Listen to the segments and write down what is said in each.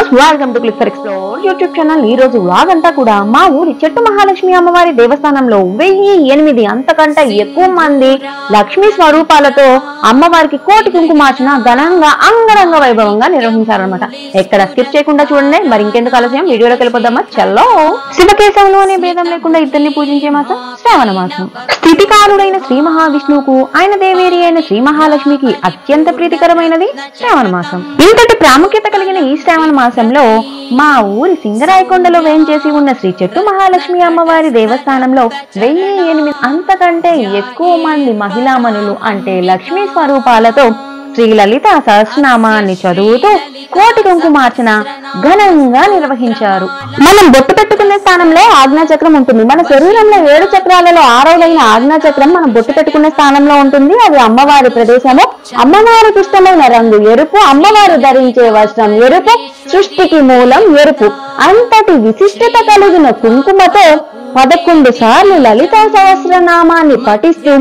Viewers, welcome to click for explore YouTube channel. ఈ రోజు vlog అంతా కూడా మా ఊరి చెట్టు మహాలక్ష్మి అమ్మవారి దేవస్థానంలో 1008 అంతకంటే ఎక్కువ మంది లక్ష్మీ స్వరూపాలతో అమ్మవారికి కోటి కుంకుమార్చన ఘనంగా అంగరంగ వైభవంగా నిర్వహించారనమాట. ఎక్కడ స్కిప్ చేయకుండా చూడండి. మరి ఇంకెందుకు ఆలస్యం, వీడియోలోకి వెళ్ళిపోదామా? చల్లో. శివకేశవులు అనే భేదం లేకుండా ఇద్దరిని పూజించే మాసం శ్రావణ మాసం. స్థితికారుడైన శ్రీ మహావిష్ణువుకు ఆయన దేవేరి అయిన శ్రీ మహాలక్ష్మికి అత్యంత ప్రీతికరమైనది శ్రావణ మాసం. ఇంతటి ప్రాముఖ్యత కలిగిన ఈ శ్రావణ మాసంలో మా ఊరి సింగరాయకొండలో వేంచేసి ఉన్న శ్రీ చెట్టు మహాలక్ష్మి అమ్మవారి దేవస్థానంలో 1008 అంతకంటే ఎక్కువ మంది మహిళామణులు అంటే లక్ష్మీ స్వరూపాలతో శ్రీ లలిత సహస్రనామాన్ని చదువుతూ కోటి కుంకుమార్చన ఘనంగా నిర్వహించారు. మనం బొట్టు పెట్టుకునే స్థానంలో ఆజ్ఞాచక్రం ఉంటుంది. మన శరీరంలో 7 చక్రాలలో 6వదైన ఆజ్ఞాచక్రం మనం బొట్టు పెట్టుకునే స్థానంలో ఉంటుంది. అది అమ్మవారి ప్రదేశము. అమ్మవారికి ఇష్టమైన రంగు ఎరుపు. అమ్మవారు ధరించే వస్త్రం ఎరుపు. సృష్టికి మూలం ఎరుపు. అంతటి విశిష్టత కలిగిన కుంకుమతో 11 సార్లు లలితా సహస్రనామాన్ని పఠిస్తూ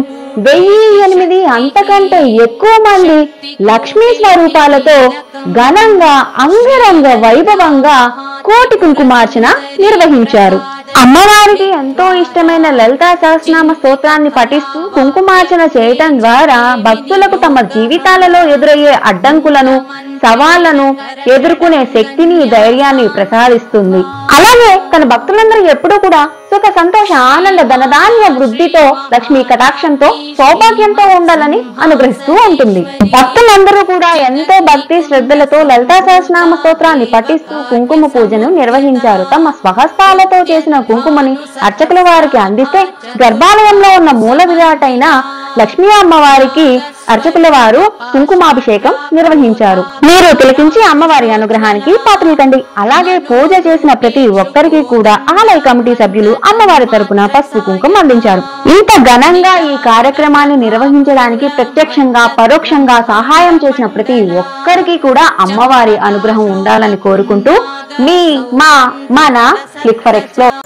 1008 అంతకంటే ఎక్కువ మంది లక్ష్మీ స్వరూపాలతో ఘనంగా అంగరంగ వైభవంగా కోటి కుంకుమార్చన నిర్వహించారు. అమ్మవారికి ఎంతో ఇష్టమైన లలితా సహస్రనామ స్తోత్రాన్ని పఠిస్తూ కుంకుమార్చన చేయటం ద్వారా భక్తులకు తమ జీవితాలలో ఎదురయ్యే అడ్డంకులను, సవాళ్లను ఎదుర్కొనే శక్తిని, ధైర్యాన్ని ప్రసాదిస్తుంది. అలాగే తన భక్తులందరూ ఎప్పుడూ కూడా సుఖ సంతోష ఆనంద ధనధాన్య వృద్ధితో లక్ష్మీ కటాక్షంతో సౌభాగ్యంతో ఉండాలని అనుగ్రహిస్తూ ఉంటుంది. భక్తులందరూ కూడా ఎంతో భక్తి శ్రద్ధలతో లలితా సహస్రనామ స్తోత్రాన్ని పఠిస్తూ కుంకుమ పూజను నిర్వహించారు. తమ స్వహస్తాలతో చేసిన కుంకుమని అర్చకుల వారికి అందిస్తే గర్భాలయంలో ఉన్న మూల విరాటైన లక్ష్మీ అమ్మవారికి అర్చకుల వారు కుంకుమాభిషేకం నిర్వహించారు. మీరు తిలకించి అమ్మవారి అనుగ్రహానికి పాత్రలు కండి. అలాగే పూజ చేసిన ప్రతి ఒక్కరికి కూడా ఆలయ కమిటీ సభ్యులు అమ్మవారి తరపున పసుపు కుంకుమ అందించారు. ఇంత ఘనంగా ఈ కార్యక్రమాన్ని నిర్వహించడానికి ప్రత్యక్షంగా పరోక్షంగా సహాయం చేసిన ప్రతి ఒక్కరికి కూడా అమ్మవారి అనుగ్రహం ఉండాలని కోరుకుంటూ మీ మన క్లిక్ ఫర్ ఎక్స్ప్లోర్.